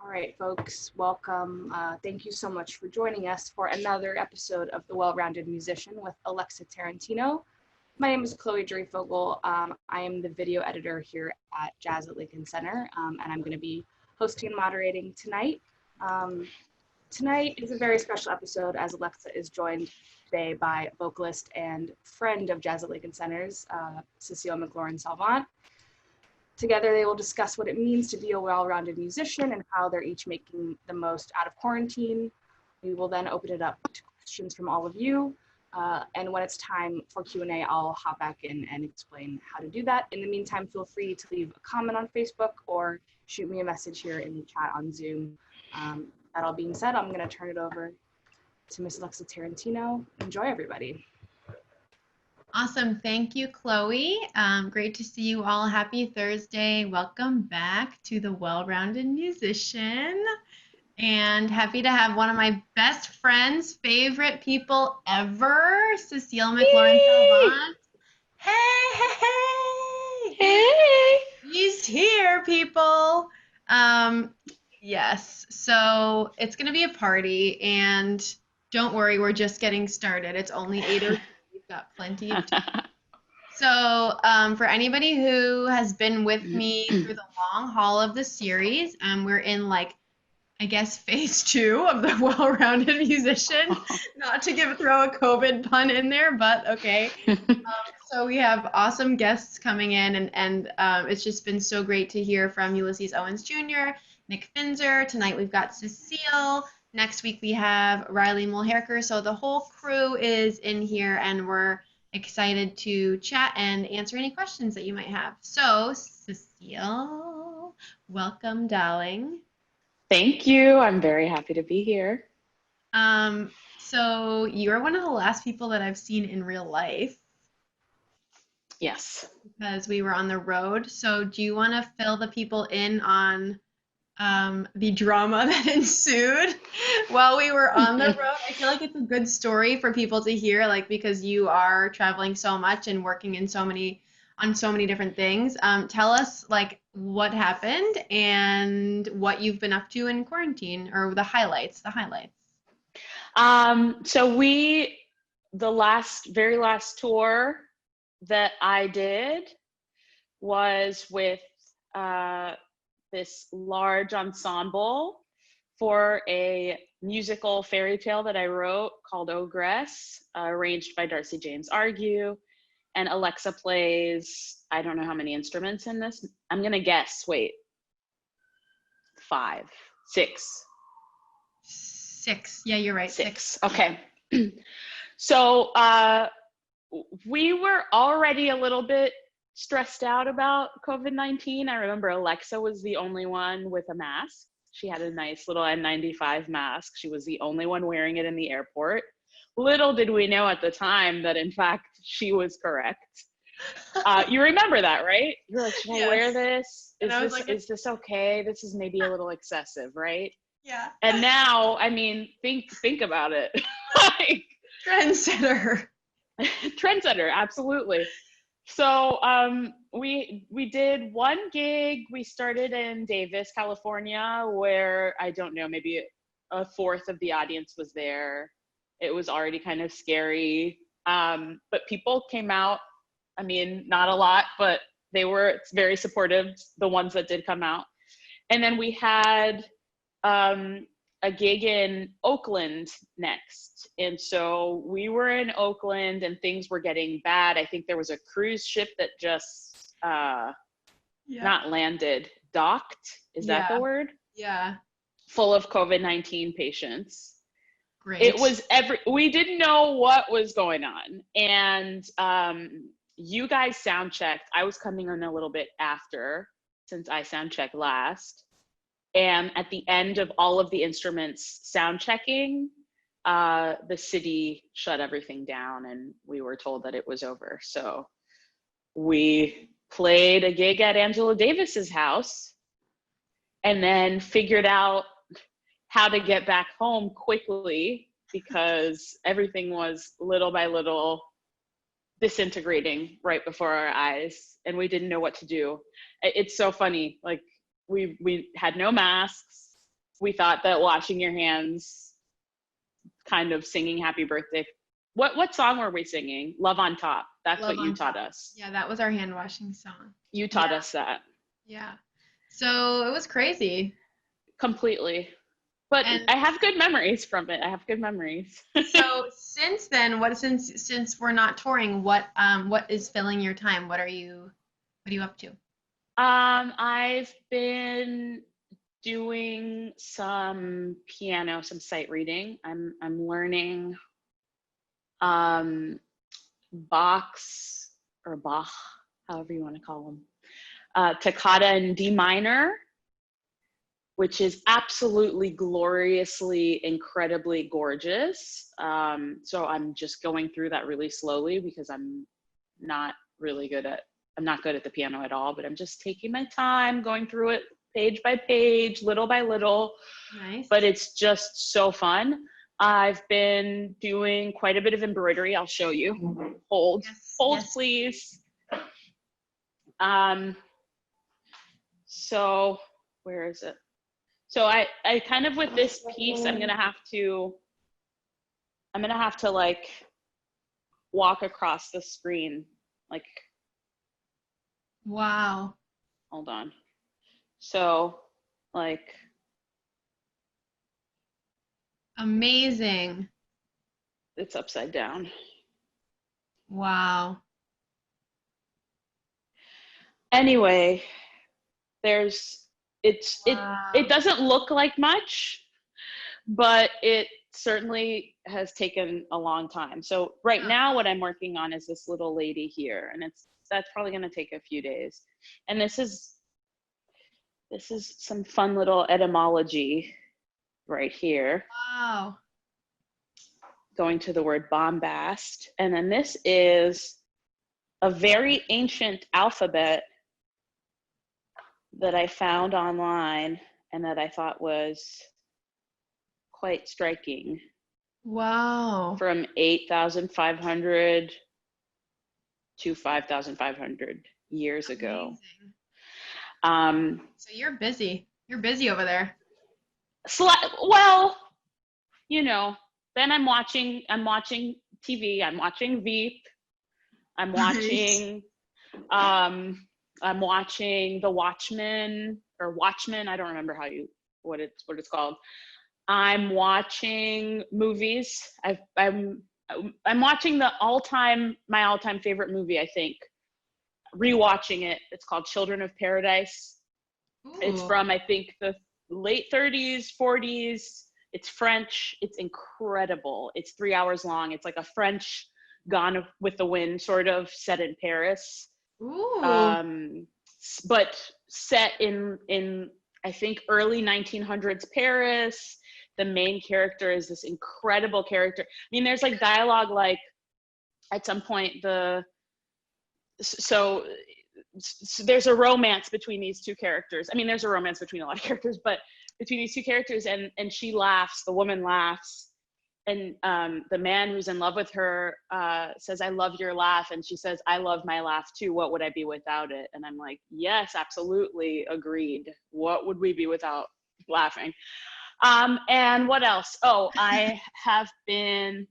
All right, folks, welcome. Thank you so much for joining us for another episode of The Well-Rounded Musician with Alexa Tarantino. My name is Chloe Dreyfogel. I am the video editor here at Jazz at Lincoln Center, and I'm going to be hosting and moderating tonight. Tonight is a very special episode as Alexa is joined today by vocalist and friend of Jazz at Lincoln Center's, Cécile McLorin Salvant. Together, they will discuss what it means to be a well-rounded musician and how they're each making the most out of quarantine. We will then open it up to questions from all of you. And when it's time for Q&A, I'll hop back in and explain how to do that. In the meantime, feel free to leave a comment on Facebook or shoot me a message here in the chat on Zoom. That all being said, I'm going to turn it over to Miss Alexa Tarantino. Enjoy, everybody. Awesome. Thank you, Chloe. Great to see you all. Happy Thursday. Welcome back to the Well-Rounded Musician. And happy to have one of my best friends, favorite people ever, Cécile McLorin Salvant. Hey! He's here, people. Yes, so it's going to be a party, and don't worry, we're just getting started. It's only 8:02. We've got plenty of time. So for anybody who has been with me through the long haul of the series, we're in I guess phase 2 of the Well-Rounded Musician. Not to throw a COVID pun in there, but okay. So we have awesome guests coming in, and it's just been so great to hear from Ulysses Owens Jr., Nick Finzer. Tonight we've got Cécile. Next week we have Riley Mulherker. So the whole crew is in here, and we're excited to chat and answer any questions that you might have. So Cécile, welcome, darling. Thank you. I'm very happy to be here. So you're one of the last people that I've seen in real life. Yes. Because we were on the road. So do you want to fill the people in on the drama that ensued while we were on the road? I feel like it's a good story for people to hear, because you are traveling so much and working on so many different things. Tell us what happened and what you've been up to in quarantine, or the highlights. So the very last tour that I did was with this large ensemble for a musical fairy tale that I wrote called Ogress, arranged by Darcy James Argue. And Alexa plays, I don't know how many instruments in this. I'm going to guess, wait, 5, 6. 6. Yeah, you're right. 6. Okay. So we were already a little bit stressed out about COVID-19. I remember Alexa was the only one with a mask. She had a nice little N95 mask. She was the only one wearing it in the airport. Little did we know at the time that, in fact, she was correct. You remember that, right? You're like, should I wear this? Is this okay? This is maybe a little excessive, right? Yeah. And now, I mean, think about it. Trendsetter. Trendsetter, absolutely. So we did one gig. We started in Davis, California, where, I don't know, maybe a fourth of the audience was there. It was already kind of scary, but people came out. I mean, not a lot, but they were very supportive, the ones that did come out. And then we had a gig in Oakland next. And so we were in Oakland and things were getting bad. I think there was a cruise ship that just not landed, docked. Is that the word? Yeah. Full of COVID-19 patients. Great. It was we didn't know what was going on. And you guys sound checked. I was coming in a little bit after, since I sound checked last. And at the end of all of the instruments sound checking, the city shut everything down and we were told that it was over. So we played a gig at Angela Davis's house and then figured out how to get back home quickly because everything was little by little disintegrating right before our eyes and we didn't know what to do. It's so funny. We had no masks. we thought that washing your hands, kind of singing happy birthday. What song were we singing? Love on Top. That's Love what you on taught Top. us. Yeah, that was our hand washing song. You taught us that. Yeah. So it was crazy. Completely. But And I have good memories from it. I have good memories. so since then, since we're not touring, what is filling your time? What are you up to? I've been doing some piano, some sight reading. I'm learning Bach's, or Bach, however you want to call them, Toccata in D minor, which is absolutely gloriously, incredibly gorgeous. So I'm just going through that really slowly because I'm not good at the piano at all, but I'm just taking my time, going through it page by page, little by little. Nice. But it's just so fun. I've been doing quite a bit of embroidery. I'll show you. Hold, please. So where is it? So I kind of, with this piece, I'm gonna have to like walk across the screen, like. Wow. Hold on. So, like. Amazing. It's upside down. Wow. Anyway, it doesn't look like much, but it certainly has taken a long time. So right now what I'm working on is this little lady here, and that's probably going to take a few days. And this is some fun little etymology right here. Wow. Going to the word bombast. And then this is a very ancient alphabet that I found online and that I thought was quite striking. Wow. From 8,500 to 5,500 years ago. So you're busy. You're busy over there. Well, then I'm watching TV. I'm watching Veep. I'm watching I'm watching The Watchmen, or Watchmen. I don't remember what it's called. I'm watching movies. I'm watching my all-time favorite movie, I think. Rewatching it. It's called Children of Paradise. Ooh. It's from, I think, the late 30s, 40s. It's French. It's incredible. It's 3 hours long. It's like a French Gone with the Wind, sort of, set in Paris. Ooh. But set in I think early 1900s Paris. The main character is this incredible character. I mean, there's like dialogue, like at some point so there's a romance between these two characters. I mean, there's a romance between a lot of characters, but between these two characters, and she laughs, the woman laughs, and the man who's in love with her says, "I love your laugh," and she says, "I love my laugh too. What would I be without it?" And I'm like, yes, absolutely, agreed. What would we be without laughing? And what else? Oh, I have been,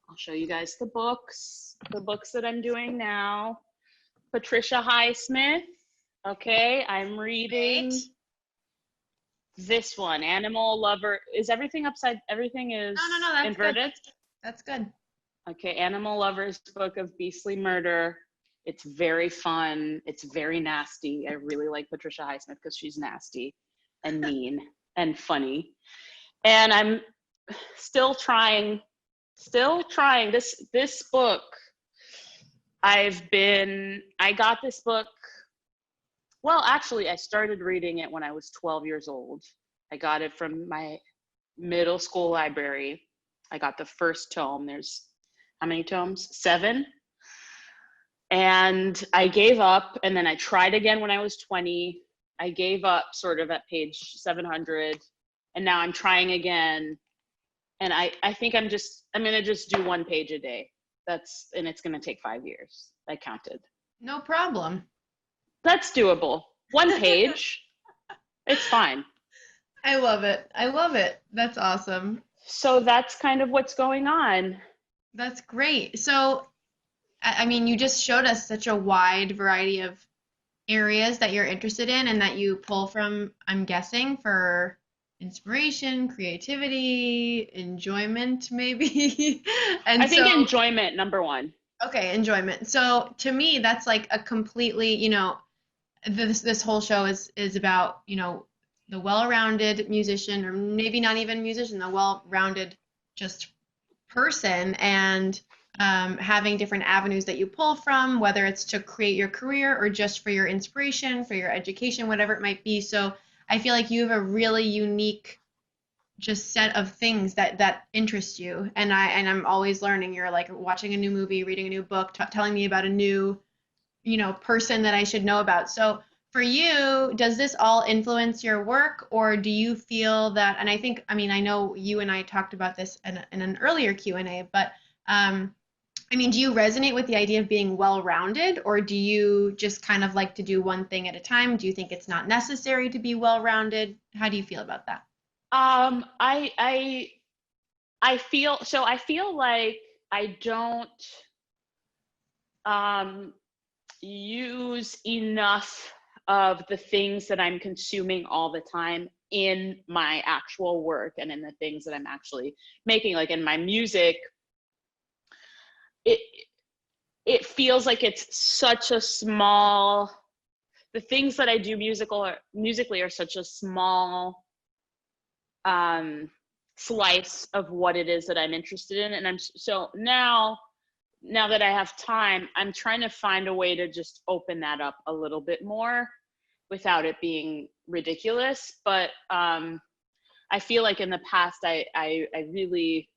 I'll show you guys the books that I'm doing now. Patricia Highsmith. Okay, I'm reading this one, Animal Lover. Is everything everything is No, that's inverted? Good. That's good. Okay, Animal Lover's Book of Beastly Murder. It's very fun. It's very nasty. I really like Patricia Highsmith because she's nasty and mean and funny. And I'm still trying this book. I got this book. Well, actually, I started reading it when I was 12 years old. I got it from my middle school library. I got the first tome. There's how many tomes? 7. And I gave up, and then I tried again when I was 20. I gave up sort of at page 700, and now I'm trying again. And I think I'm gonna just do 1 page a day. And it's gonna take 5 years. I counted. No problem. That's doable. 1 page. It's fine. I love it. I love it. That's awesome. So that's kind of what's going on. That's great. So, I mean, you just showed us such a wide variety of areas that you're interested in and that you pull from, I'm guessing, for inspiration, creativity, enjoyment, maybe. And I think so, enjoyment, number one. okay, enjoyment. So to me, that's like a completely, this whole show is about, the well-rounded musician, or maybe not even musician, the well-rounded just person, and having different avenues that you pull from, whether it's to create your career or just for your inspiration, for your education, whatever it might be. So I feel like you have a really unique just set of things that interest you, and I'm always learning. You're like watching a new movie, reading a new book, telling me about a new person that I should know about. So for you, does this all influence your work, or do you feel that, and I mean, I know you and I talked about this in an earlier Q&A, but I mean, do you resonate with the idea of being well-rounded, or do you just kind of like to do one thing at a time? Do you think it's not necessary to be well-rounded? How do you feel about that? I feel like I don't use enough of the things that I'm consuming all the time in my actual work and in the things that I'm actually making. Like in my music, it feels like it's such a small, the things that I do musically are such a small slice of what it is that I'm interested in. And so now that I have time, I'm trying to find a way to just open that up a little bit more without it being ridiculous. But I feel like in the past, I really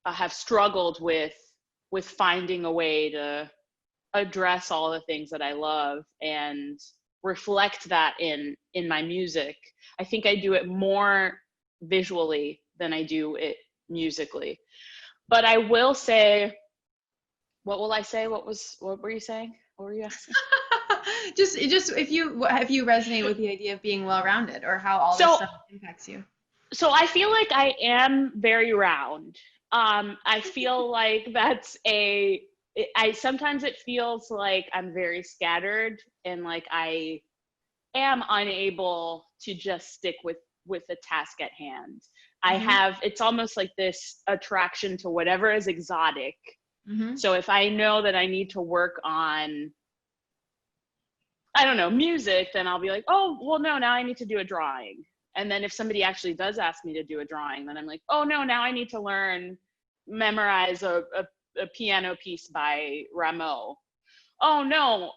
have struggled with finding a way to address all the things that I love and reflect that in my music. I think I do it more visually than I do it musically. But I will say, what will I say? What were you saying? What were you asking? just if you resonate with the idea of being well-rounded, or how all this stuff impacts you. So I feel like I am very round. I feel like sometimes it feels like I'm very scattered, and like I am unable to just stick with the task at hand. Mm-hmm. It's almost like this attraction to whatever is exotic. Mm-hmm. So if I know that I need to work on, I don't know, music, then I'll be like, oh, well, no, now I need to do a drawing. And then if somebody actually does ask me to do a drawing, then I'm like, oh, no, now I need to memorize a piano piece by Rameau. Oh, no,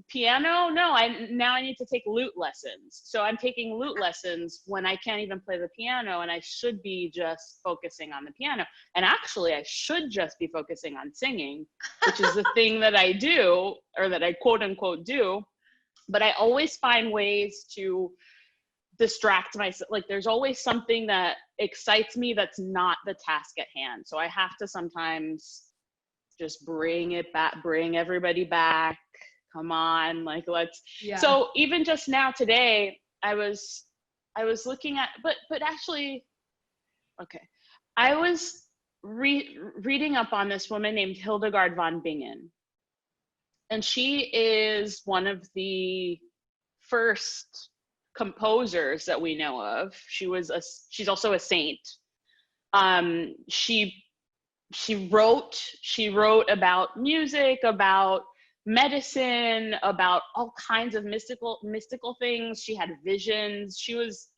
piano? No, now I need to take lute lessons. So I'm taking lute lessons when I can't even play the piano, and I should be just focusing on the piano. And actually, I should just be focusing on singing, which is the thing that I do, or that I quote unquote do. But I always find ways to distract myself. Like there's always something that excites me that's not the task at hand. So I have to sometimes just bring everybody back. Come on, like let's. Yeah. So even just now today, I was looking at, but actually, okay, I was reading up on this woman named Hildegard von Bingen, and she is one of the first composers that we know of. She's also a saint. She wrote about music, about medicine, about all kinds of mystical things. She had visions. She was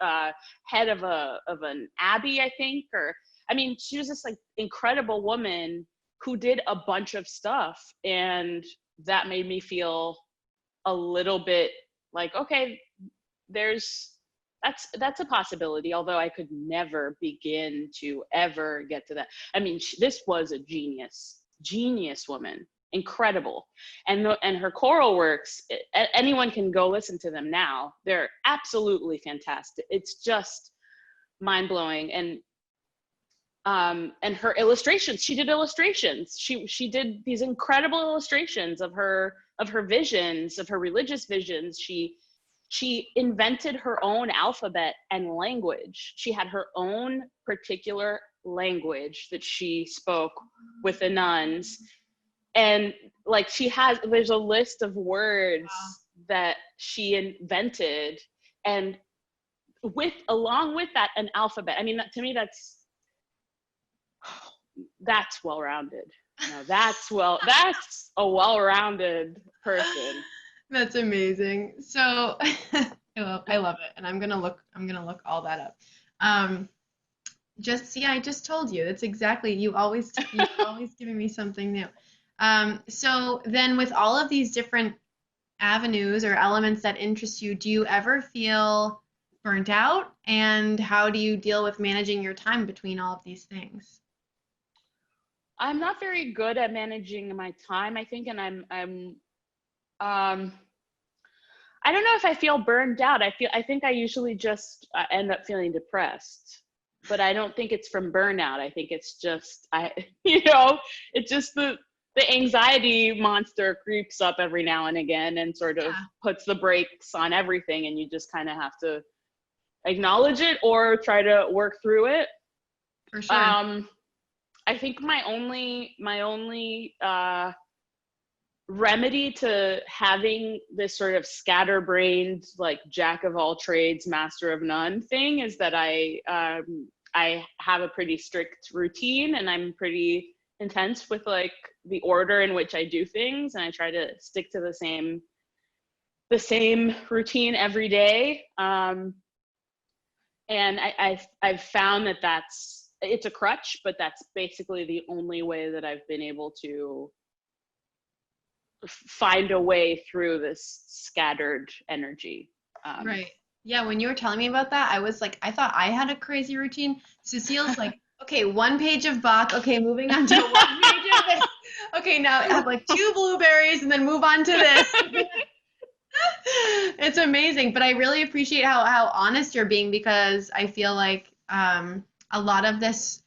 head of an abbey, I think, she was this like incredible woman who did a bunch of stuff, and that made me feel a little bit like, okay, that's a possibility, although I could never begin to ever get to that. I mean, this was a genius woman. Incredible. And her choral works, anyone can go listen to them now. They're absolutely fantastic. It's just mind-blowing. And her illustrations, she did illustrations. She did these incredible illustrations of her visions, of her religious visions. She she invented her own alphabet and language. She had her own particular language that she spoke with the nuns. And like there's a list of words that she invented, and along with that, an alphabet. I mean, to me, that's well-rounded. That's a well-rounded person. That's amazing. So I love it, and I'm gonna look all that up. I just told you. That's exactly, you're always giving me something new. So then, with all of these different avenues or elements that interest you, do you ever feel burnt out? And how do you deal with managing your time between all of these things? I'm not very good at managing my time, I think, and I don't know if I feel burned out. I think I usually just end up feeling depressed, but I don't think it's from burnout. I think it's just it's just the anxiety monster creeps up every now and again and sort of puts the brakes on everything, and you just kind of have to acknowledge it or try to work through it. For sure. I think my only remedy to having this sort of scatterbrained, like jack of all trades, master of none thing is that I have a pretty strict routine, and I'm pretty intense with like the order in which I do things, and I try to stick to the same routine every day. And I've found that it's a crutch, but that's basically the only way that I've been able to find a way through this scattered energy. Right. Yeah, when you were telling me about that, I was like, I thought I had a crazy routine. Cecile's like, okay, 1 page of Bach. Okay, moving on to 1 page of this. Okay, now I have like 2 blueberries and then move on to this. It's amazing. But I really appreciate how honest you're being, because I feel like a lot of this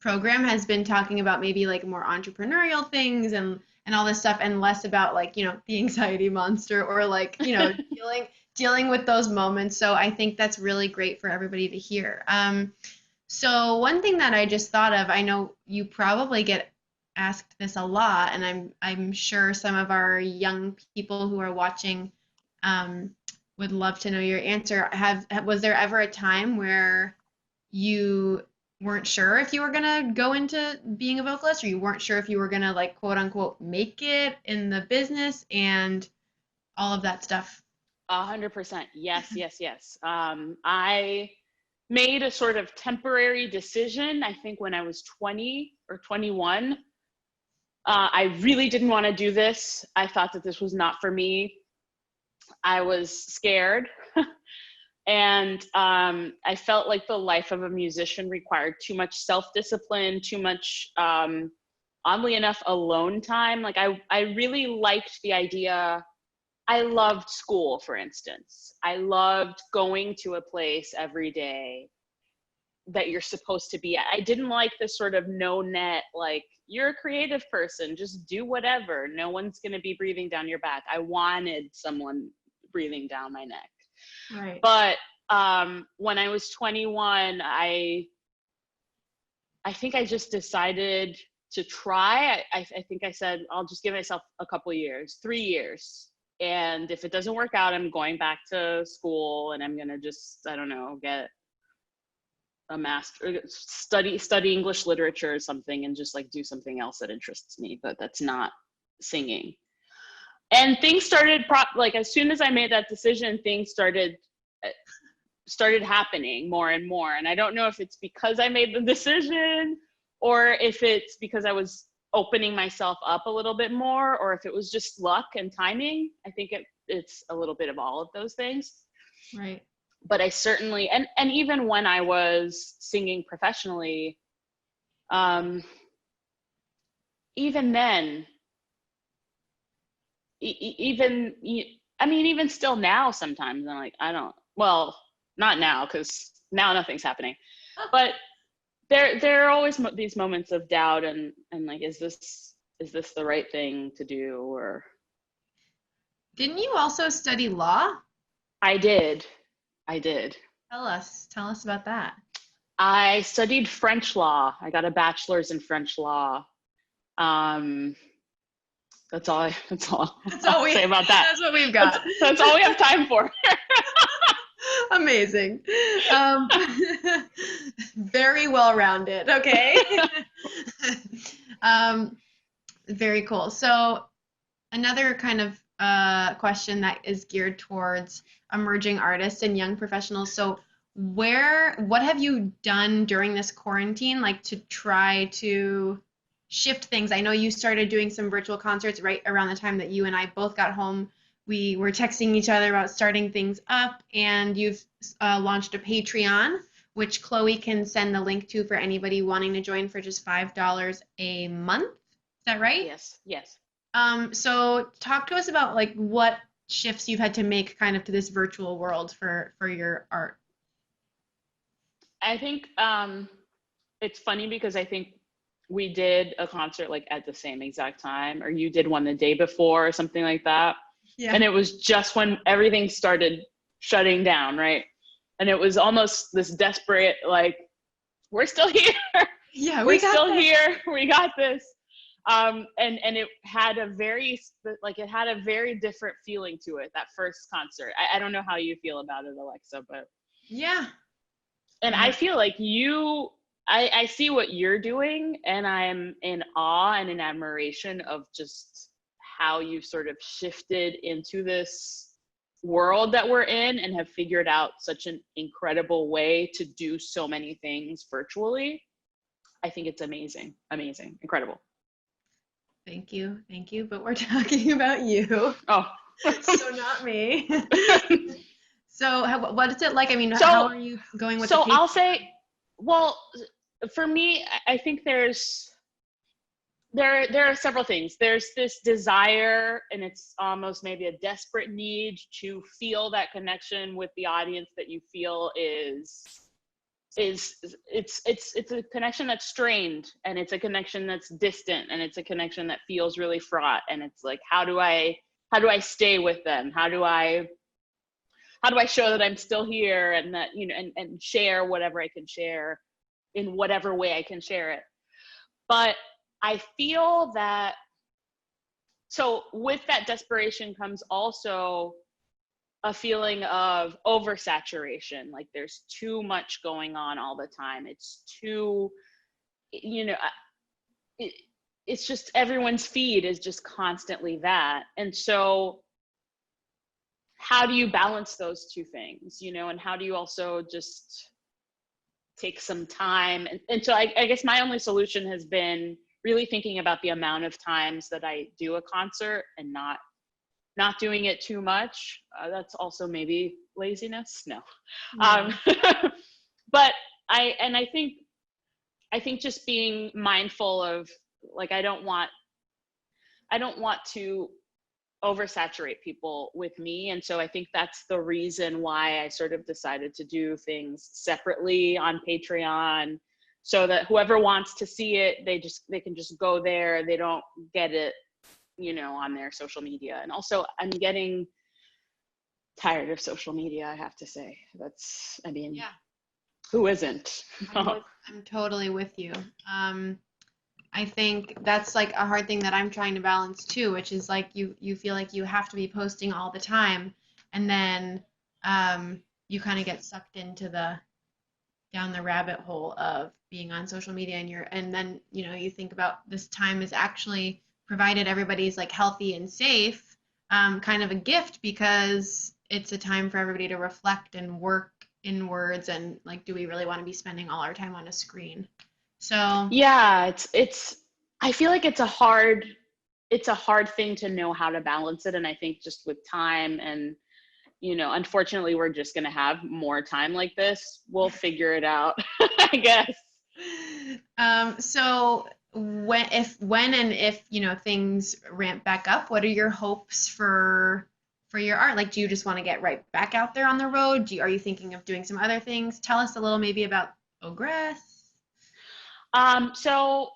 program has been talking about maybe like more entrepreneurial things and all this stuff, and less about like, the anxiety monster or like, dealing with those moments. So I think that's really great for everybody to hear. So one thing that I just thought of, I know you probably get asked this a lot, and I'm sure some of our young people who are watching would love to know your answer. Was there ever a time where you weren't sure if you were gonna go into being a vocalist, or you weren't sure if you were gonna like quote unquote make it in the business and all of that stuff? 100%. Yes. I made a sort of temporary decision, I think when I was 20 or 21. I really didn't want to do this. I thought that this was not for me. I was scared. And I felt like the life of a musician required too much self-discipline, too much, oddly enough, alone time. Like I really liked the idea. I loved school, for instance. I loved going to a place every day that you're supposed to be at. I didn't like this sort of no net, like, you're a creative person, just do whatever. No one's going to be breathing down your back. I wanted someone breathing down my neck. Right. But when I was 21, I think I just decided to try. I think I said, I'll just give myself a couple of years, 3 years. And if it doesn't work out, I'm going back to school, and I'm going to just, I don't know, get a master, study English literature or something, and just like do something else that interests me, but that's not singing. And things started, like as soon as I made that decision, things started happening more and more. And I don't know if it's because I made the decision, or if it's because I was opening myself up a little bit more, or if it was just luck and timing. I think it's a little bit of all of those things. Right. But I certainly, and even when I was singing professionally, even then, even still now, sometimes I'm like, well, not now, because now nothing's happening, but there are always these moments of doubt and like, is this the right thing to do? Or didn't you also study law? I did. I did. Tell us about that. I studied French law. I got a bachelor's in French law. That's all I'll say about that. That's what we've got. That's all we have time for. Amazing. Very well-rounded. Okay. Very cool. So another kind of question that is geared towards emerging artists and young professionals. So what have you done during this quarantine, like to try to shift things? I know you started doing some virtual concerts right around the time that you and I both got home. We were texting each other about starting things up, and you've launched a Patreon, which Chloe can send the link to for anybody wanting to join for just $5 a month. Is that right? Yes. So talk to us about like what shifts you've had to make kind of to this virtual world for your art. I think it's funny because I think we did a concert like at the same exact time, or you did one the day before or something like that. Yeah. And it was just when everything started shutting down, right? And it was almost this desperate, like, we're still here. Yeah, we're still here. We got this. And it had a very different feeling to it, that first concert. I don't know how you feel about it, Alexa, but yeah. And I feel like I see what you're doing, and I'm in awe and in admiration of just how you've sort of shifted into this world that we're in and have figured out such an incredible way to do so many things virtually. I think it's amazing, incredible. Thank you. But we're talking about you. Oh. So not me. So what is it like? I mean, how are you going with So I'll say, well, for me, I think there are several things. There's this desire, and it's almost maybe a desperate need to feel that connection with the audience that you feel it's a connection that's strained, and it's a connection that's distant, and it's a connection that feels really fraught. And it's like, how do I stay with them? How do I show that I'm still here, and that, and share whatever I can share in whatever way I can share it. But I feel that, so with that desperation comes also a feeling of oversaturation. Like there's too much going on all the time. It's too, it's just everyone's feed is just constantly that. And so how do you balance those two things, and how do you also just take some time? And so I guess my only solution has been really thinking about the amount of times that I do a concert and not doing it too much. That's also maybe laziness. No. But I think just being mindful of, like, I don't want to oversaturate people with me. And so I think that's the reason why I sort of decided to do things separately on Patreon, so that whoever wants to see it, they can just go there. They don't get it, on their social media. And also, I'm getting tired of social media, I have to say. Yeah. Who isn't? I'm totally with you. I think that's like a hard thing that I'm trying to balance too, which is like you feel like you have to be posting all the time, and then you kind of get sucked into down the rabbit hole of being on social media, and then you think about this time is actually, provided everybody's like healthy and safe, kind of a gift, because it's a time for everybody to reflect and work inwards, and like, do we really want to be spending all our time on a screen? So yeah, I feel like it's a hard thing to know how to balance it. And I think just with time and, unfortunately, we're just going to have more time like this. We'll figure it out, I guess. So when and if things ramp back up, what are your hopes for your art? Like, do you just want to get right back out there on the road? Are you thinking of doing some other things? Tell us a little maybe about Ogress. So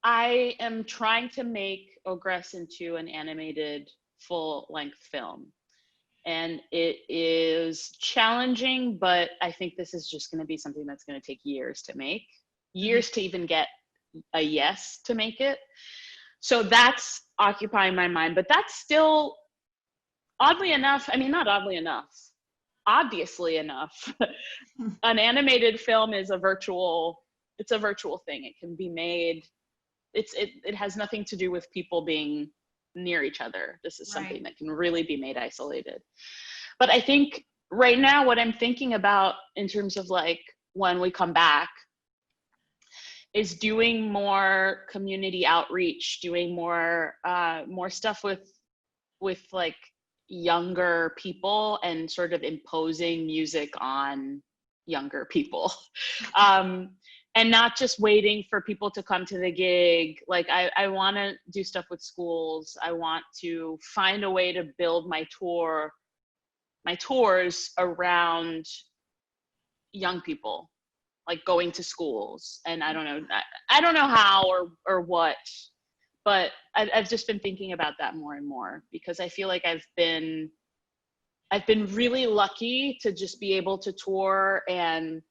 I am trying to make Ogress into an animated full-length film. And it is challenging, but I think this is just going to be something that's going to take years to make, years to even get a yes to make it. So that's occupying my mind, but that's still, oddly enough, I mean, not oddly enough, obviously enough, an animated film is a virtual thing. It can be made, it has nothing to do with people being near each other. This is something that can really be made isolated. But I think right now what I'm thinking about in terms of like when we come back is doing more community outreach, doing more stuff with like younger people and sort of imposing music on younger people. And not just waiting for people to come to the gig. Like I want to do stuff with schools. I want to find a way to build my tours around young people, like going to schools. And I don't know how or what, but I've just been thinking about that more and more, because I feel like I've been really lucky to just be able to tour and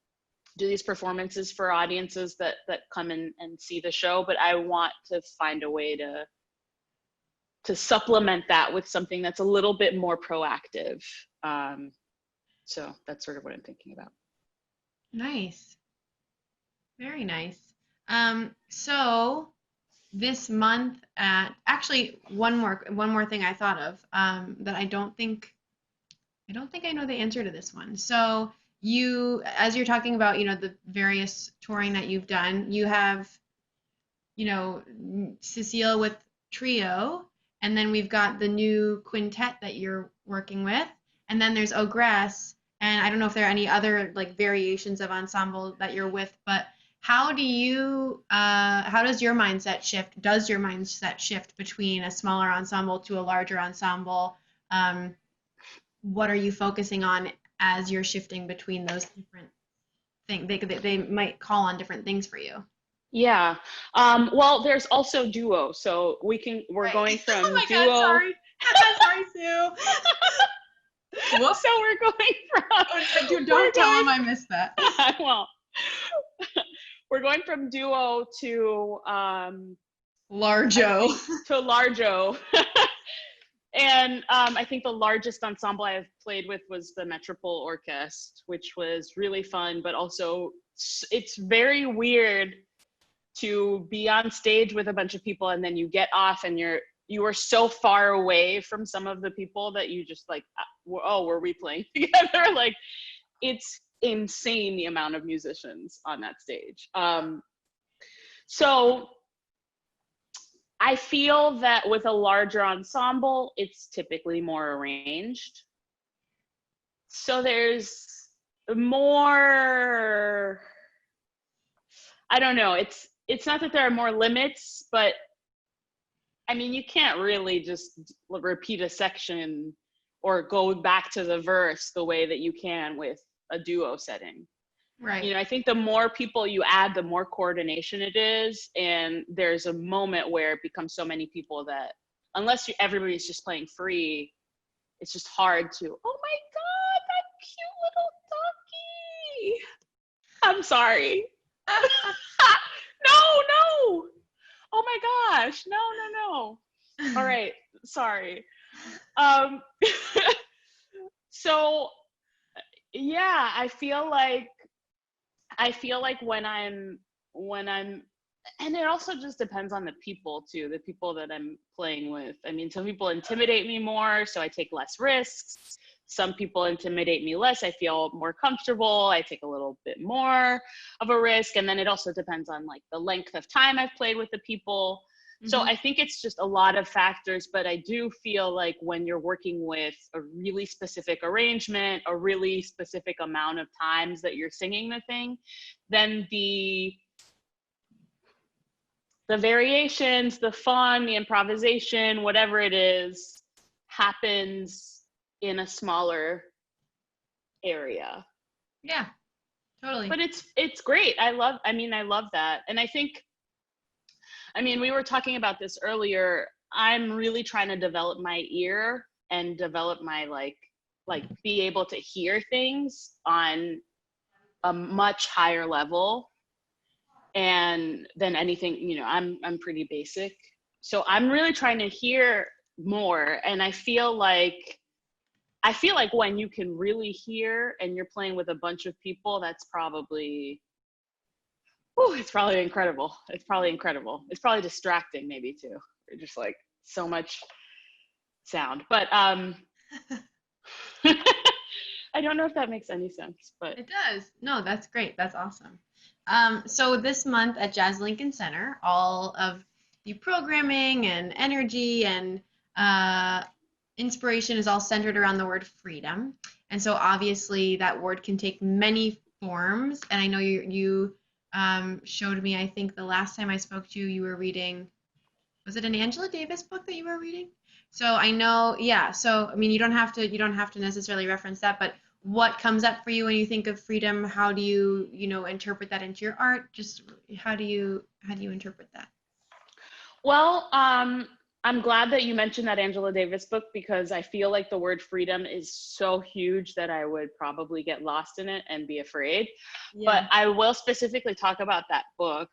do these performances for audiences that come in and see the show, but I want to find a way to supplement that with something that's a little bit more proactive. So that's sort of what I'm thinking about. Nice. Very nice. So this month actually one more thing I thought of that I don't think I know the answer to this one. So you, as you're talking about, the various touring that you've done, you have, Cecile with trio, and then we've got the new quintet that you're working with, and then there's Ogress, and I don't know if there are any other like variations of ensemble that you're with, but how does your mindset shift? Does your mindset shift between a smaller ensemble to a larger ensemble? What are you focusing on as you're shifting between those different things? They might call on different things for you. Yeah. Well, there's also duo. So we're going from oh my duo. God, sorry. Sorry, Sue. Whoops. So we're going from. Dude, don't tell him I missed that. I won't. We're going from duo to Largo. To Largo. And I think the largest ensemble I've played with was the Metropole Orchestra, which was really fun, but also it's very weird to be on stage with a bunch of people and then you get off and you are so far away from some of the people that you just like, oh, were we playing together? Like, it's insane the amount of musicians on that stage. So I feel that with a larger ensemble, it's typically more arranged. So there's more, I don't know, it's not that there are more limits, but I mean, you can't really just repeat a section or go back to the verse the way that you can with a duo setting. Right. I think the more people you add, the more coordination it is. And there's a moment where it becomes so many people that unless everybody's just playing free, it's just hard to, oh my God, that cute little doggy. I'm sorry. No. Oh my gosh. No. All right. Sorry. So yeah, I feel like when I'm, and it also just depends on the people too, the people that I'm playing with. I mean, some people intimidate me more, so I take less risks. Some people intimidate me less. I feel more comfortable. I take a little bit more of a risk. And then it also depends on like the length of time I've played with the people. Mm-hmm. So I think it's just a lot of factors, but I do feel like when you're working with a really specific arrangement, a really specific amount of times that you're singing the thing, then the variations, the fun, the improvisation, whatever it is, happens in a smaller area. Yeah, totally. But it's great. I love that. And I think, we were talking about this earlier. I'm really trying to develop my ear and develop my like like be able to hear things on a much higher level and than anything, you know, I'm pretty basic. So I'm really trying to hear more. And I feel like when you can really hear and you're playing with a bunch of people, that's probably, it's probably incredible. It's probably incredible. It's probably distracting maybe too. You're just like so much sound, but I don't know if that makes any sense, but it does. No, that's great. That's awesome. So this month at Jazz Lincoln Center, all of the programming and energy and inspiration is all centered around the word freedom. And so obviously that word can take many forms. And I know you showed me, I think the last time I spoke to you, you were reading, was it an Angela Davis book that you were reading? So I know, yeah. So I mean, you don't have to necessarily reference that, but what comes up for you when you think of freedom? How do you, interpret that into your art? Just how do you interpret that? Well, I'm glad that you mentioned that Angela Davis book, because I feel like the word freedom is so huge that I would probably get lost in it and be afraid. Yeah. But I will specifically talk about that book.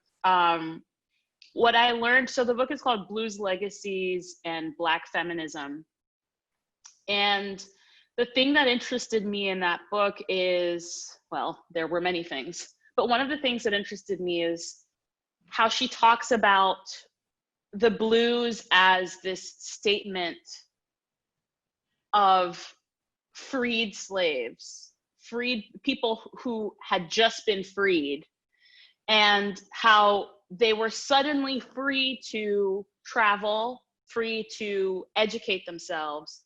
What I learned, so the book is called Blues Legacies and Black Feminism. And the thing that interested me in that book is, well, there were many things, but one of the things that interested me is how she talks about the blues as this statement of freed slaves, freed people who had just been freed, and how they were suddenly free to travel, free to educate themselves,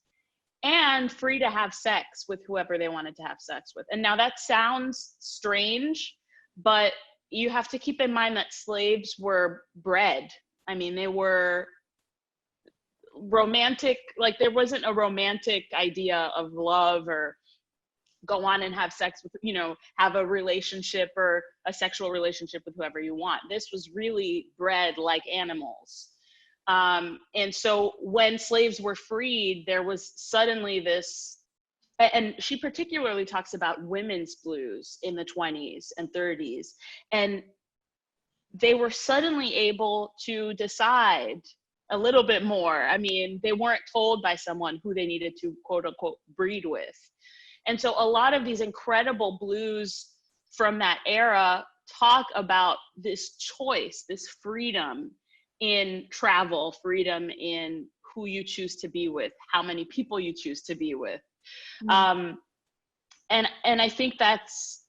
and free to have sex with whoever they wanted to have sex with. And now that sounds strange, but you have to keep in mind that slaves were bred. I mean, they were romantic, like there wasn't a romantic idea of love or go on and have sex with, have a relationship or a sexual relationship with whoever you want. This was really bred like animals. And so when slaves were freed, there was suddenly this, and she particularly talks about women's blues in the 20s and 30s. And they were suddenly able to decide a little bit more. I mean, they weren't told by someone who they needed to quote unquote breed with. And so a lot of these incredible blues from that era talk about this choice, this freedom in travel, freedom in who you choose to be with, how many people you choose to be with. Mm-hmm. And I think that's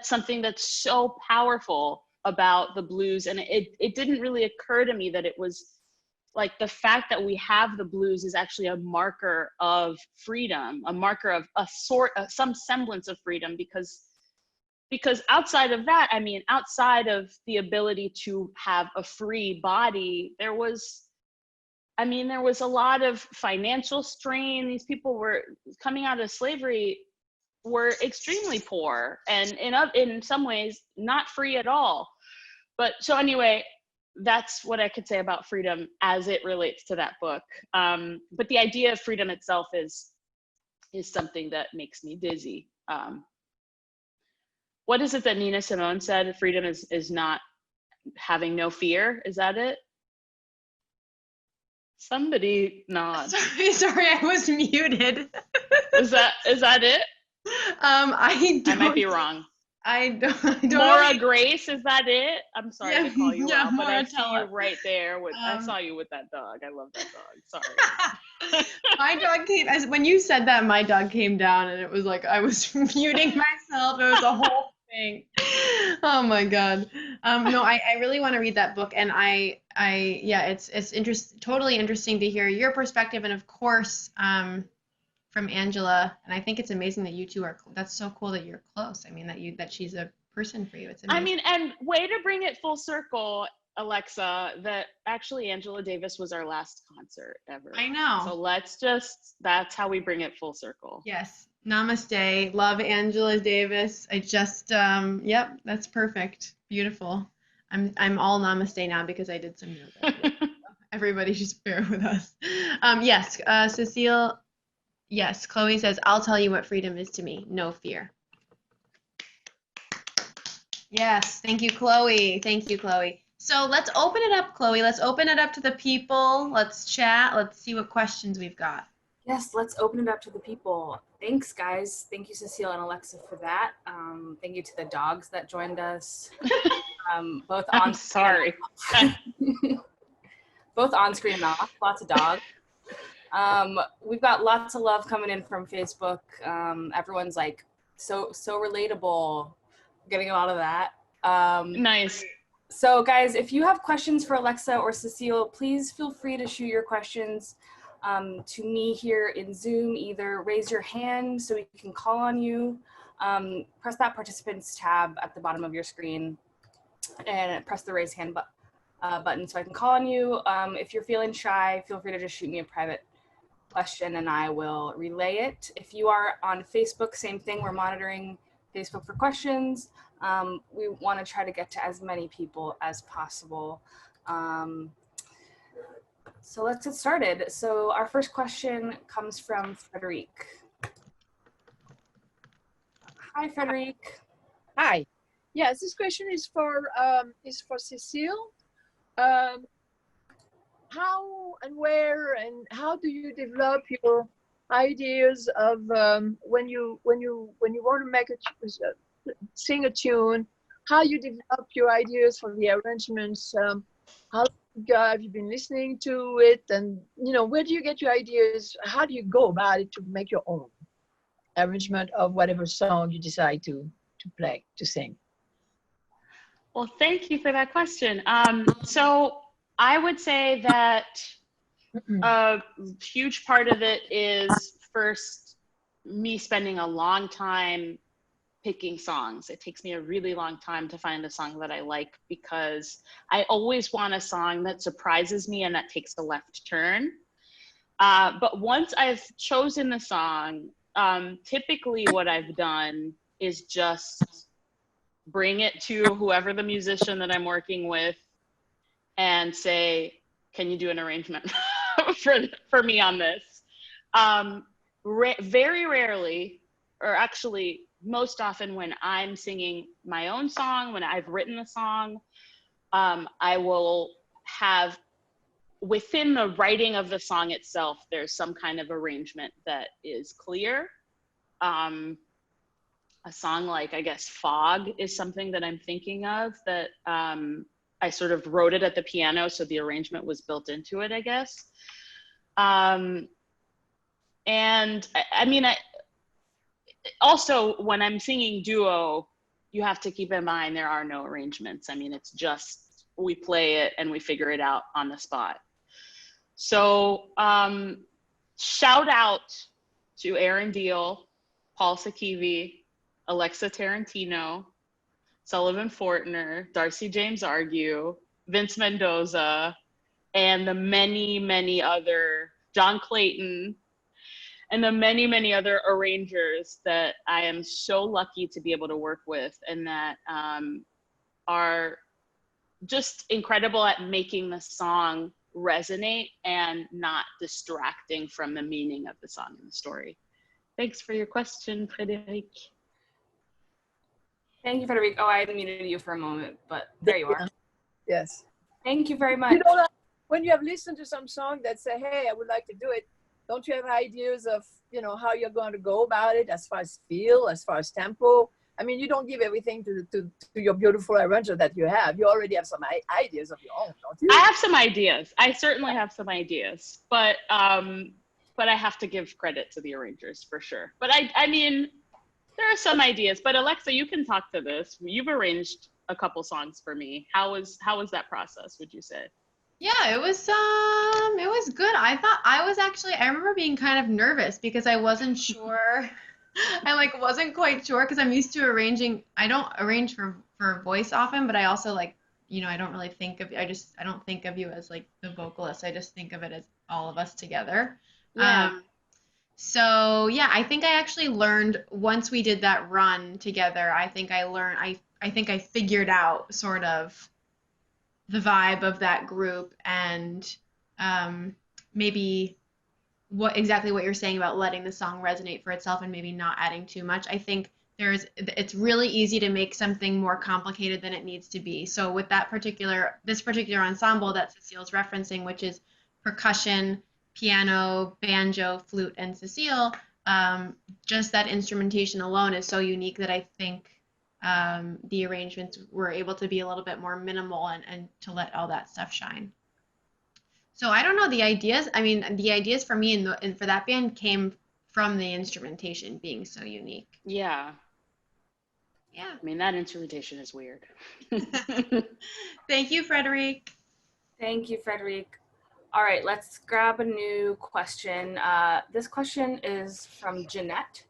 something that's so powerful about the blues. And it didn't really occur to me that it was like the fact that we have the blues is actually a marker of freedom, a marker of some semblance of freedom, because outside of that, I mean, outside of the ability to have a free body, there was a lot of financial strain. These people were coming out of slavery, were extremely poor, and in some ways not free at all. But so anyway, that's what I could say about freedom as it relates to that book. But the idea of freedom itself is something that makes me dizzy. What is it that Nina Simone said? Freedom is not having no fear. Is that it? Somebody nod. Sorry, I was muted. Is that it? I might be wrong. I don't Maura know. Grace, is that it? I'm sorry to call you out, but I see Maura you right there with. I saw you with that dog. I love that dog. Sorry. My dog came when you said that. My dog came down, and it was like I was muting myself. It was a whole thing. Oh my god. No, I really want to read that book, and it's totally interesting to hear your perspective, and of course, from Angela. And I think it's amazing that you two are. That's so cool that you're close. I mean, that she's a person for you. It's amazing. I mean, and way to bring it full circle, Alexa, that actually Angela Davis was our last concert ever. I know. So that's how we bring it full circle. Yes. Namaste. Love Angela Davis. I just, yep, that's perfect. Beautiful. I'm all namaste now because I did some yoga. Everybody just bear with us. Yes, Cecile, Yes, Chloe says, I'll tell you what freedom is to me. No fear. Yes, thank you, Chloe. Thank you, Chloe. So let's open it up, Chloe. Let's open it up to the people. Let's chat. Let's see what questions we've got. Yes, let's open it up to the people. Thanks, guys. Thank you, Cecile and Alexa, for that. Thank you to the dogs that joined us. Both on I'm sorry. both on screen and off. Lots of dogs. We've got lots of love coming in from Facebook. Everyone's like so relatable. Getting a lot of that. Nice. So guys, if you have questions for Alexa or Cecile, please feel free to shoot your questions to me here in Zoom. Either raise your hand so we can call on you, press that participants tab at the bottom of your screen and press the raise hand button so I can call on you. If you're feeling shy, feel free to just shoot me a private question and I will relay it. If you are on Facebook, same thing, we're monitoring Facebook for questions. We want to try to get to as many people as possible. So let's get started. So our first question comes from Frederic. Hi, Frederic. Hi. Yes, this question is for Cecile. How and where and how do you develop your ideas of when you want to make sing a tune? How you develop your ideas for the arrangements? How have you been listening to it? And where do you get your ideas? How do you go about it to make your own arrangement of whatever song you decide to play, to sing? Well, thank you for that question. So I would say that a huge part of it is first me spending a long time picking songs. It takes me a really long time to find a song that I like because I always want a song that surprises me and that takes a left turn. But once I've chosen the song, typically what I've done is just bring it to whoever the musician that I'm working with and say, can you do an arrangement for me on this? Very rarely, or actually most often when I'm singing my own song, when I've written a song, I will have, within the writing of the song itself, there's some kind of arrangement that is clear. A song like, I guess, Fog is something that I'm thinking of that I sort of wrote it at the piano, so the arrangement was built into it, I guess. And I mean, also when I'm singing duo, you have to keep in mind there are no arrangements. I mean, it's just, we play it and we figure it out on the spot. So shout out to Aaron Deal, Paul Sakivi, Alexa Tarantino, Sullivan Fortner, Darcy James Argue, Vince Mendoza, and the many, many other, John Clayton, and the many, many other arrangers that I am so lucky to be able to work with and that are just incredible at making the song resonate and not distracting from the meaning of the song and the story. Thanks for your question, Frederic. Thank you, Frederic. Oh, I unmuted you for a moment, but there you are. Yes. Thank you very much. When you have listened to some song that say, hey, I would like to do it, don't you have ideas of, how you're going to go about it as far as feel, as far as tempo? I mean, you don't give everything to your beautiful arranger that you have. You already have some ideas of your own, don't you? I have some ideas. I certainly have some ideas, but I have to give credit to the arrangers for sure. But I mean, there are some ideas, but Alexa, you can talk to this. You've arranged a couple songs for me. How was that process, would you say? Yeah, it was good. I remember being kind of nervous because I wasn't sure. I wasn't quite sure because I'm used to arranging. I don't arrange for voice often, but I also I don't really I don't think of you as like the vocalist. I just think of it as all of us together. Yeah. So yeah, I think I actually learned once we did that run together. I think I figured out sort of the vibe of that group and maybe exactly what you're saying about letting the song resonate for itself and maybe not adding too much. I think it's really easy to make something more complicated than it needs to be. So with this particular ensemble that Cecile's referencing, which is percussion, piano, banjo, flute, and Cecile, just that instrumentation alone is so unique that I think the arrangements were able to be a little bit more minimal and to let all that stuff shine. So I don't know, the ideas for me and for that band came from the instrumentation being so unique. Yeah. Yeah. I mean, that instrumentation is weird. Thank you, Frederique. Thank you, Frederique. All right, let's grab a new question. This question is from Jeanette.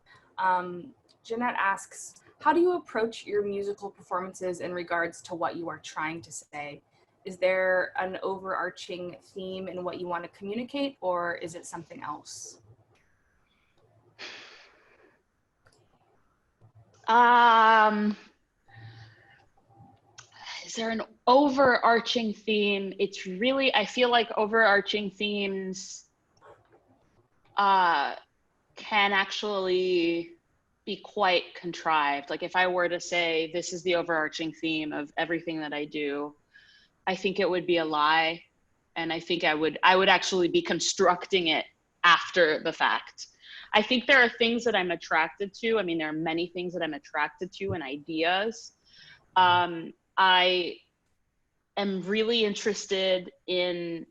Jeanette asks, how do you approach your musical performances in regards to what you are trying to say? Is there an overarching theme in what you want to communicate, or is it something else? Is there an overarching theme? It's really, I feel like overarching themes can actually be quite contrived. Like if I were to say, this is the overarching theme of everything that I do, I think it would be a lie. And I think I would actually be constructing it after the fact. I think there are things that I'm attracted to. I mean, there are many things that I'm attracted to and ideas. I am really interested in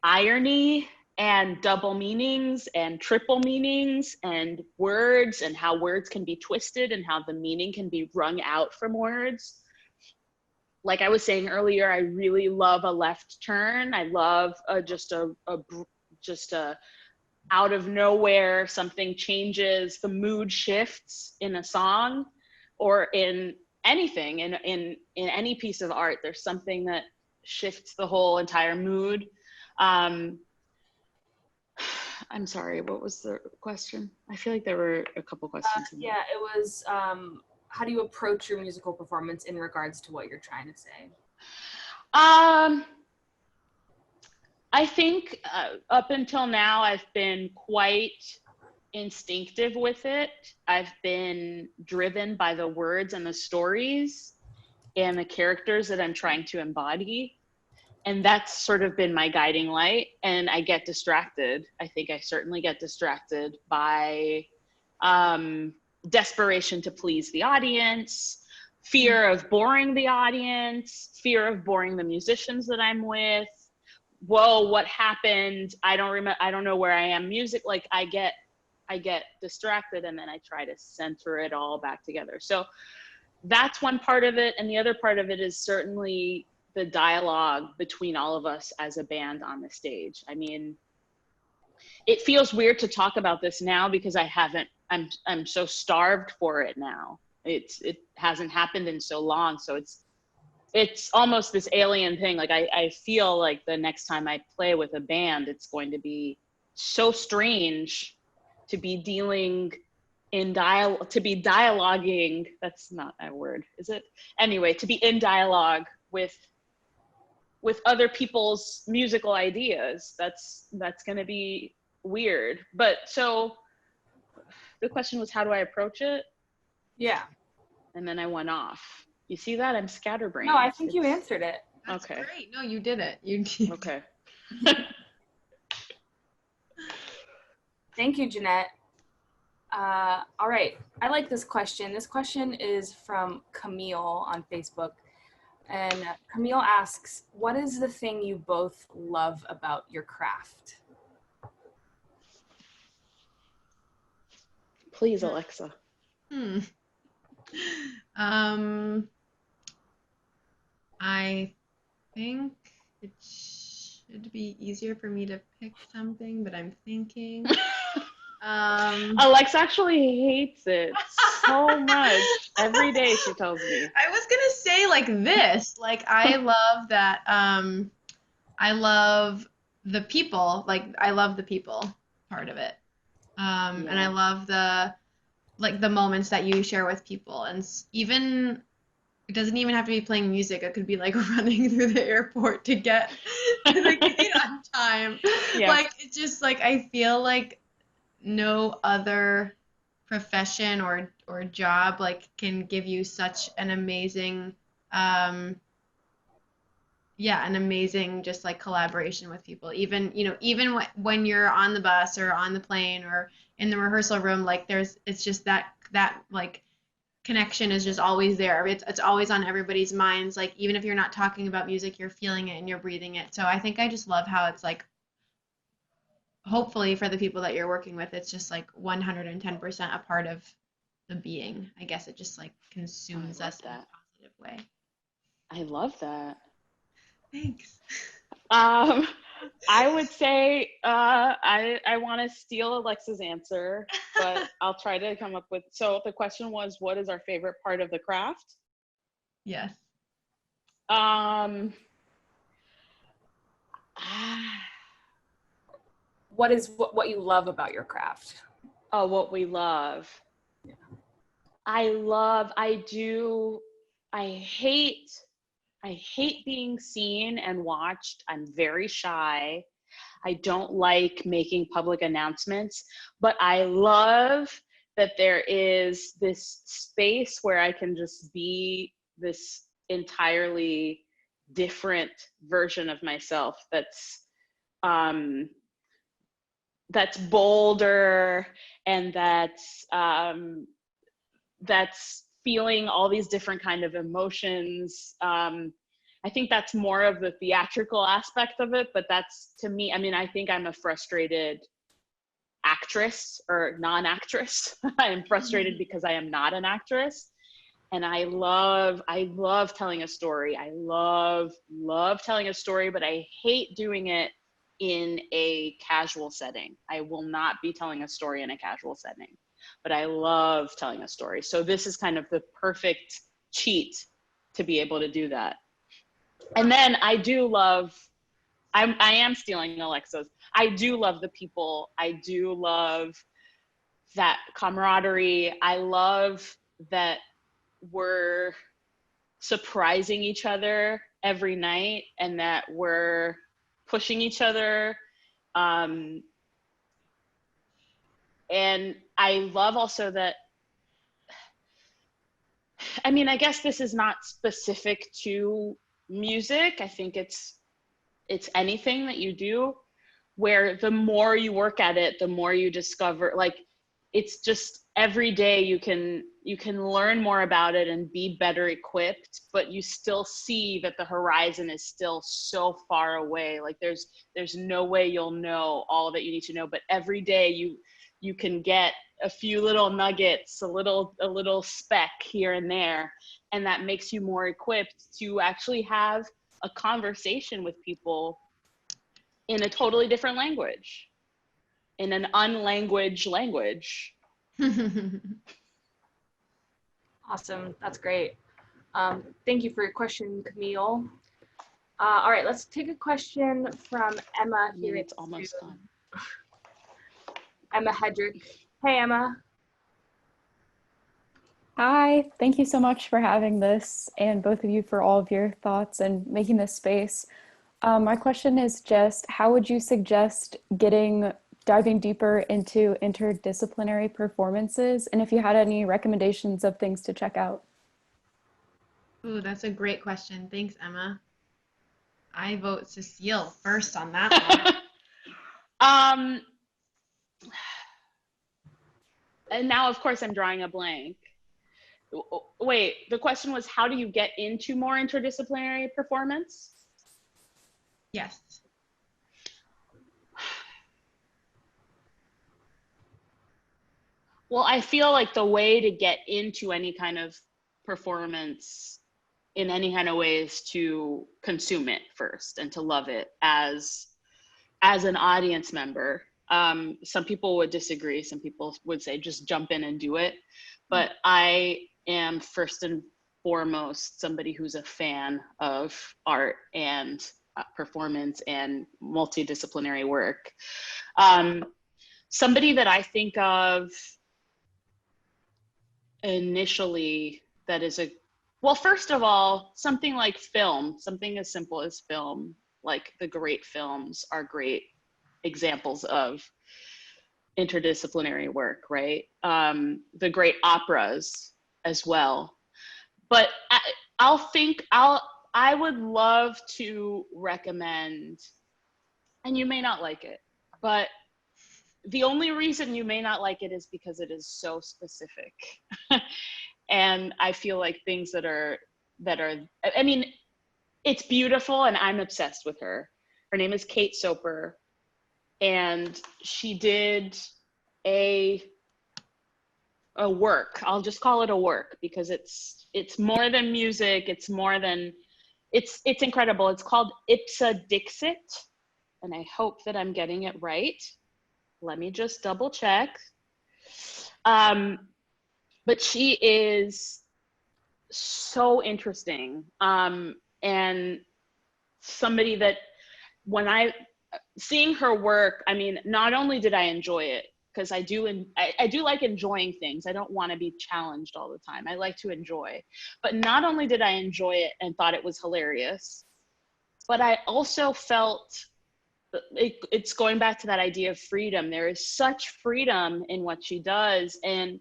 irony and double meanings and triple meanings and words and how words can be twisted and how the meaning can be wrung out from words. Like I was saying earlier, I really love a left turn. I love just a out of nowhere, something changes, the mood shifts in a song or in anything, in any piece of art. There's something that shifts the whole entire mood. I'm sorry, what was the question? I feel like there were a couple questions. Yeah, it was, how do you approach your musical performance in regards to what you're trying to say? I think up until now, I've been quite instinctive with it. I've been driven by the words and the stories and the characters that I'm trying to embody. And that's sort of been my guiding light. And I get distracted. I think I certainly get distracted by desperation to please the audience, fear of boring the audience, fear of boring the musicians that I'm with. Whoa, what happened? I don't know where I am. Music, like I get distracted and then I try to center it all back together. So that's one part of it. And the other part of it is certainly the dialogue between all of us as a band on the stage. I mean, it feels weird to talk about this now because I'm so starved for it now. It hasn't happened in so long. So it's almost this alien thing. Like I feel like the next time I play with a band, it's going to be so strange to be dialoguing. That's not a word, is it? Anyway, to be in dialogue with other people's musical ideas. That's going to be weird. But so the question was, how do I approach it? Yeah. And then I went off. You see that? I'm scatterbrained. No, I think you answered it. That's okay. Great. No, you did it. You did. Okay. Thank you, Jeanette. All right. I like this question. This question is from Camille on Facebook. And Camille asks, what is the thing you both love about your craft? Please, Alexa. I think it should be easier for me to pick something, but I'm thinking. Alexa actually hates it so much. Every day she tells me. I was gonna say like this. Like I love that. I love the people. Like I love the people part of it. And I love the moments that you share with people, and even It doesn't even have to be playing music. It could be like running through the airport to get to the gate on time. Yeah. Like, it's just like, I feel like no other profession or job like can give you such an amazing an amazing just like collaboration with people, even when you're on the bus or on the plane or in the rehearsal room, like it's just that like connection is just always there. It's always on everybody's minds, like even if you're not talking about music, you're feeling it and you're breathing it. So I think I just love how it's like, hopefully for the people that you're working with, it's just like 110% a part of the being. I guess it just like consumes us in a positive way. I love that. Thanks. I would say I want to steal Alexa's answer, but I'll try to come up with. So the question was, what is our favorite part of the craft? Yes. What is what you love about your craft? Oh, what we love. Yeah. I hate being seen and watched. I'm very shy. I don't like making public announcements, but I love that there is this space where I can just be this entirely different version of myself that's bolder and that's feeling all these different kind of emotions. I think that's more of the theatrical aspect of it, but that's, to me, I mean, I think I'm a frustrated actress or non-actress. I am frustrated because I am not an actress. And I love telling a story. I love telling a story, but I hate doing it in a casual setting. I will not be telling a story in a casual setting, but I love telling a story. So this is kind of the perfect cheat to be able to do that. And then I am stealing Alexa's. I do love the people. I do love that camaraderie. I love that we're surprising each other every night and that we're pushing each other. And I love also that, I mean, I guess this is not specific to music. I think it's anything that you do, where the more you work at it, the more you discover, like, it's just every day you can learn more about it and be better equipped, but you still see that the horizon is still so far away. Like there's no way you'll know all that you need to know, but every day you can get a few little nuggets, a little speck here and there, and that makes you more equipped to actually have a conversation with people in a totally different language, in an unlanguaged language. Awesome, that's great. Thank you for your question, Camille. All right, let's take a question from Emma here. It's almost gone. Emma Hedrick. Hey, Emma. Hi, thank you so much for having this, and both of you for all of your thoughts and making this space. My question is just, how would you suggest diving deeper into interdisciplinary performances, and if you had any recommendations of things to check out? Ooh, that's a great question. Thanks, Emma. I vote Cecile first on that one. And now, of course, I'm drawing a blank. Wait, the question was, how do you get into more interdisciplinary performance? Yes. Well, I feel like the way to get into any kind of performance in any kind of way is to consume it first and to love it as an audience member. Some people would disagree. Some people would say just jump in and do it. But I am first and foremost somebody who's a fan of art and performance and multidisciplinary work. Somebody that I think of initially that is Well, first of all, something like film, something as simple as film, like the great films are great examples of interdisciplinary work, right? The great operas as well. But I would love to recommend, and you may not like it, but the only reason you may not like it is because it is so specific. And I feel like things that are, I mean, it's beautiful and I'm obsessed with her. Her name is Kate Soper, and she did a work. I'll just call it a work because it's more than music. It's more than, it's incredible. It's called Ipsa Dixit, and I hope that I'm getting it right. Let me just double check. But she is so interesting, and somebody that seeing her work, I mean, not only did I enjoy it, because I do like enjoying things. I don't want to be challenged all the time. I like to enjoy. But not only did I enjoy it and thought it was hilarious, but I also felt it's going back to that idea of freedom. There is such freedom in what she does, and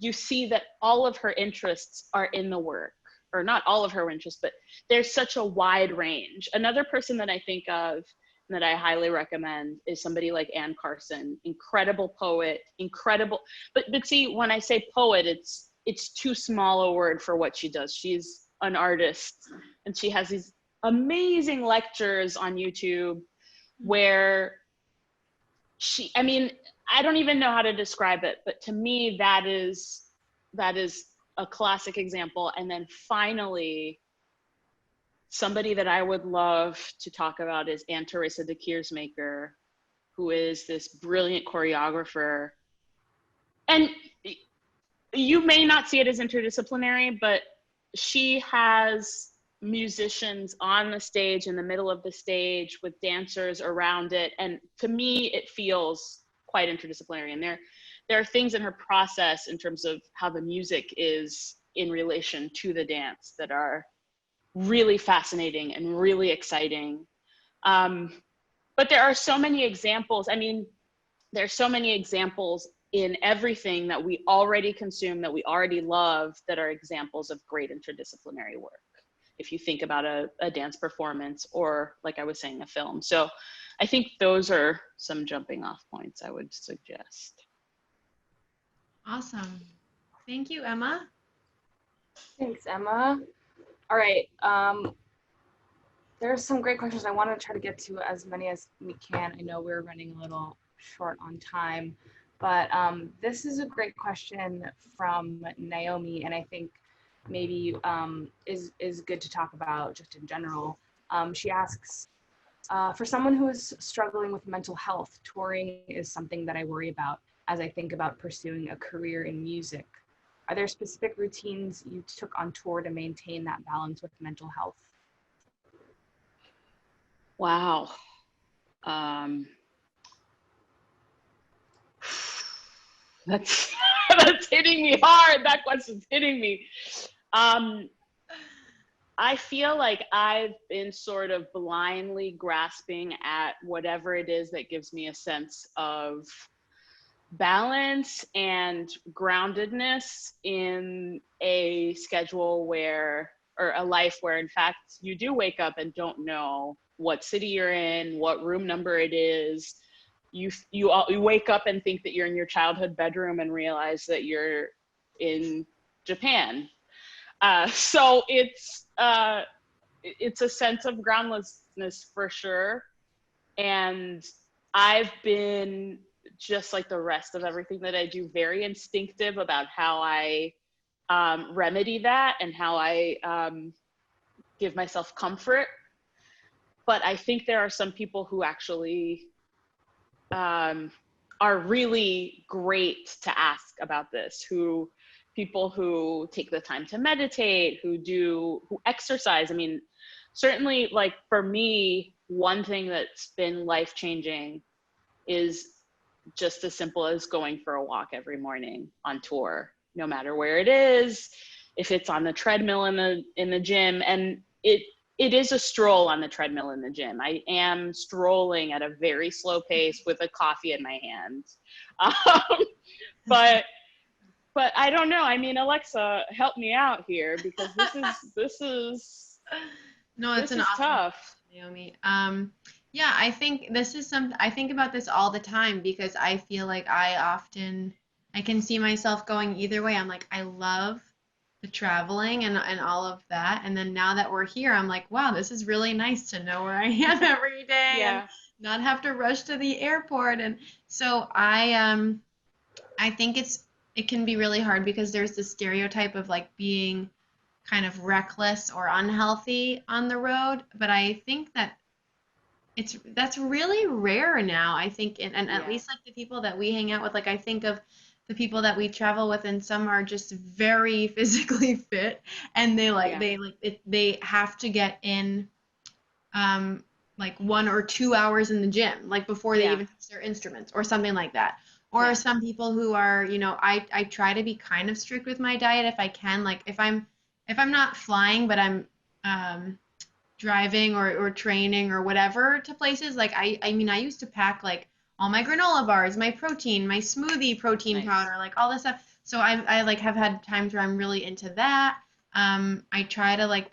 you see that all of her interests are in the work, or not all of her interests, but there's such a wide range. Another person that I think of that I highly recommend is somebody like Anne Carson. Incredible poet, incredible. But see, when I say poet, it's too small a word for what she does. She's an artist, and she has these amazing lectures on YouTube where I mean, I don't even know how to describe it, but to me, that is a classic example. And then finally, somebody that I would love to talk about is Anne Teresa de Keersmaker, who is this brilliant choreographer. And you may not see it as interdisciplinary, but she has musicians on the stage, in the middle of the stage, with dancers around it. And to me, it feels quite interdisciplinary. And there are things in her process in terms of how the music is in relation to the dance that are really fascinating and really exciting. But there are so many examples. I mean, there's so many examples in everything that we already consume, that we already love, that are examples of great interdisciplinary work. If you think about a dance performance, or like I was saying, a film. So I think those are some jumping off points I would suggest. Awesome. Thank you, Emma. Thanks, Emma. All right. There's some great questions. I want to try to get to as many as we can. I know we're running a little short on time, but this is a great question from Naomi, and I think maybe is good to talk about just in general. She asks, for someone who is struggling with mental health, touring is something that I worry about as I think about pursuing a career in music. Are there specific routines you took on tour to maintain that balance with mental health? Wow. That's hitting me hard. That question's hitting me. I feel like I've been sort of blindly grasping at whatever it is that gives me a sense of balance and groundedness in a schedule or a life where, in fact, you do wake up and don't know what city you're in, what room number it is. You wake up and think that you're in your childhood bedroom and realize that you're in Japan. So it's a sense of groundlessness for sure. And I've been, just like the rest of everything that I do, very instinctive about how I remedy that and how I give myself comfort. But I think there are some people who actually are really great to ask about this, people who take the time to meditate, who exercise. I mean, certainly, like for me, one thing that's been life-changing is just as simple as going for a walk every morning on tour, no matter where it is. if it's on the treadmill in the gym, and it is a stroll on the treadmill in the gym. I am strolling at a very slow pace with a coffee in my hand. But I don't know. I mean, Alexa, help me out here, because this is No, it's an awesome tough. Naomi. Yeah, I think this is I think about this all the time, because I feel like I can see myself going either way. I'm like, I love the traveling and all of that. And then now that we're here, I'm like, wow, this is really nice to know where I am every day and not have to rush to the airport. And so I think it can be really hard, because there's this stereotype of like being kind of reckless or unhealthy on the road. But I think that that's really rare now, I think, and at least like the people that we hang out with, like I think of the people that we travel with, and some are just very physically fit, and they have to get in like 1 or 2 hours in the gym, like before they even touch their instruments or something like that. Or some people who are, I try to be kind of strict with my diet if I can. Like if I'm not flying, but I'm driving or training or whatever to places, like I mean, I used to pack like all my granola bars, my protein, my smoothie protein powder, like all this stuff. So I like have had times where I'm really into that. I try to like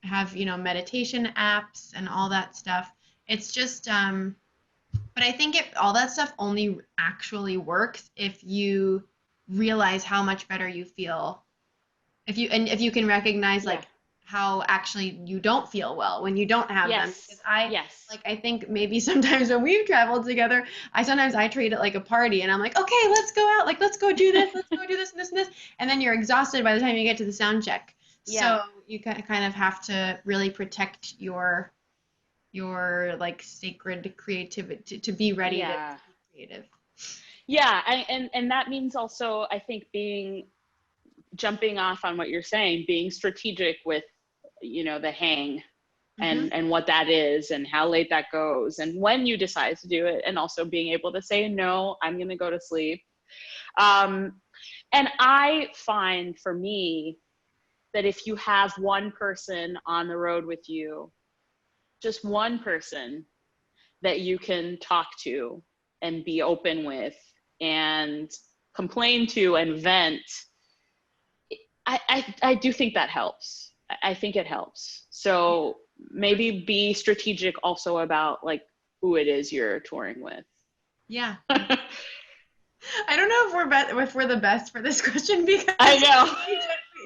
have, meditation apps and all that stuff. It's just, but I think all that stuff only actually works if you realize how much better you feel. If you can recognize like how actually you don't feel well when you don't have them. Because I think maybe sometimes when we've traveled together, I treat it like a party, and I'm like, okay, let's go out, like let's go do this, let's go do this and this and this, and then you're exhausted by the time you get to the sound check. So you kind of have to really protect your like sacred creativity to be ready to be creative. And that means also, I think, jumping off on what you're saying, being strategic with the hang and what that is and how late that goes and when you decide to do it, and also being able to say, no, I'm going to go to sleep. And I find for me that if you have one person on the road with you, just one person that you can talk to and be open with and complain to and vent, I do think that helps. I think it helps. So maybe be strategic also about like who it is you're touring with. Yeah. I don't know if we're the best for this question, because I know.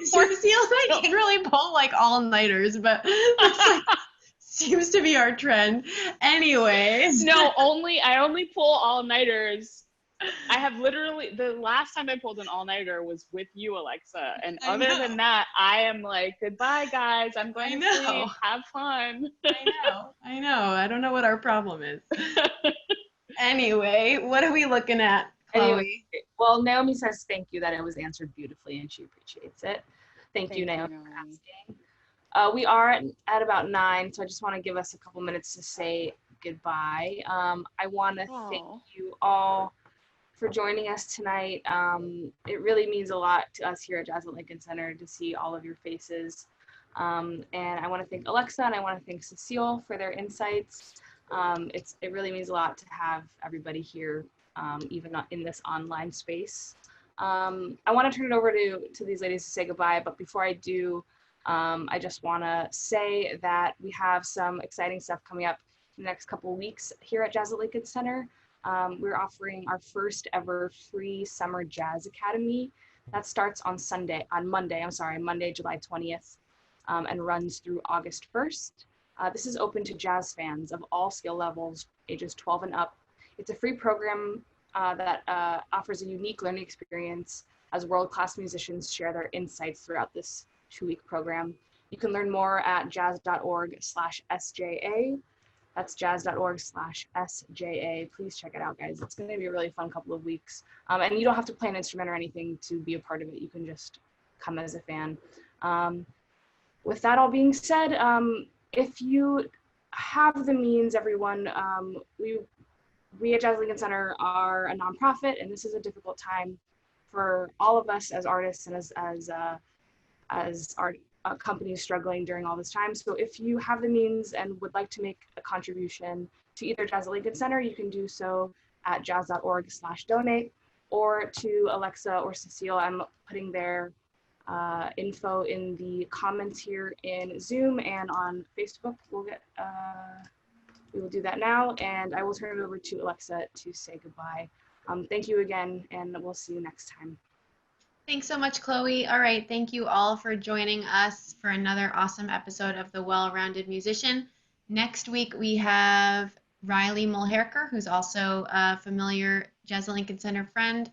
Cecile like really pull like all-nighters, but that's like seems to be our trend. Anyways. No, I only pull all-nighters. I have literally, the last time I pulled an all-nighter was with you, Alexa. And other than that, I am like, goodbye, guys. I'm going to sleep. Have fun. I know. I don't know what our problem is. Anyway, what are we looking at, Chloe? Anyway, well, Naomi says thank you, that it was answered beautifully, and she appreciates it. Thank you, Naomi, for asking. We are at about 9, so I just want to give us a couple minutes to say goodbye. I want to thank you all for joining us tonight. It really means a lot to us here at Jazz at Lincoln Center to see all of your faces. And I want to thank Alexa and I want to thank Cecile for their insights. It really means a lot to have everybody here, even not in this online space. I want to turn it over to these ladies to say goodbye, but before I do, I just want to say that we have some exciting stuff coming up in the next couple of weeks here at Jazz at Lincoln Center. We're offering our first ever free summer jazz academy that starts on Monday, July 20th, and runs through August 1st. This is open to jazz fans of all skill levels, ages 12 and up. It's a free program that offers a unique learning experience as world-class musicians share their insights throughout this 2-week program. You can learn more at jazz.org/SJA. That's jazz.org/SJA. Please check it out, guys. It's going to be a really fun couple of weeks. And you don't have to play an instrument or anything to be a part of it. You can just come as a fan. With that all being said, if you have the means, everyone, we at Jazz Lincoln Center are a nonprofit, and this is a difficult time for all of us as artists and as as our company is struggling during all this time. So if you have the means and would like to make a contribution to either Jazz at Lincoln Center, you can do so at jazz.org/donate, or to Alexa or Cecile. I'm putting their info in the comments here in Zoom and on Facebook. We will do that now, and I will turn it over to Alexa to say goodbye. Thank you again, and we'll see you next time. Thanks so much, Chloe. All right, thank you all for joining us for another awesome episode of The Well-Rounded Musician. Next week, we have Riley Mulherker, who's also a familiar Jazz at Lincoln Center friend,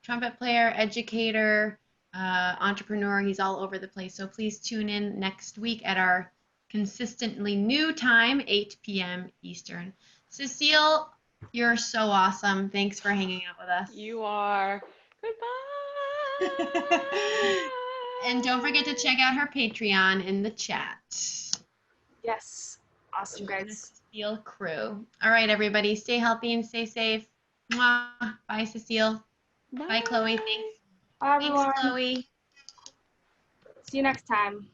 trumpet player, educator, entrepreneur. He's all over the place. So please tune in next week at our consistently new time, 8 p.m. Eastern. Cecile, you're so awesome. Thanks for hanging out with us. You are. Goodbye. And don't forget to check out her Patreon in the chat. Yes. Awesome, guys. Cecile crew. All right, everybody. Stay healthy and stay safe. Mwah. Bye, Cecile. Bye, Chloe. Thanks. Bye, everyone. Thanks, Chloe. See you next time.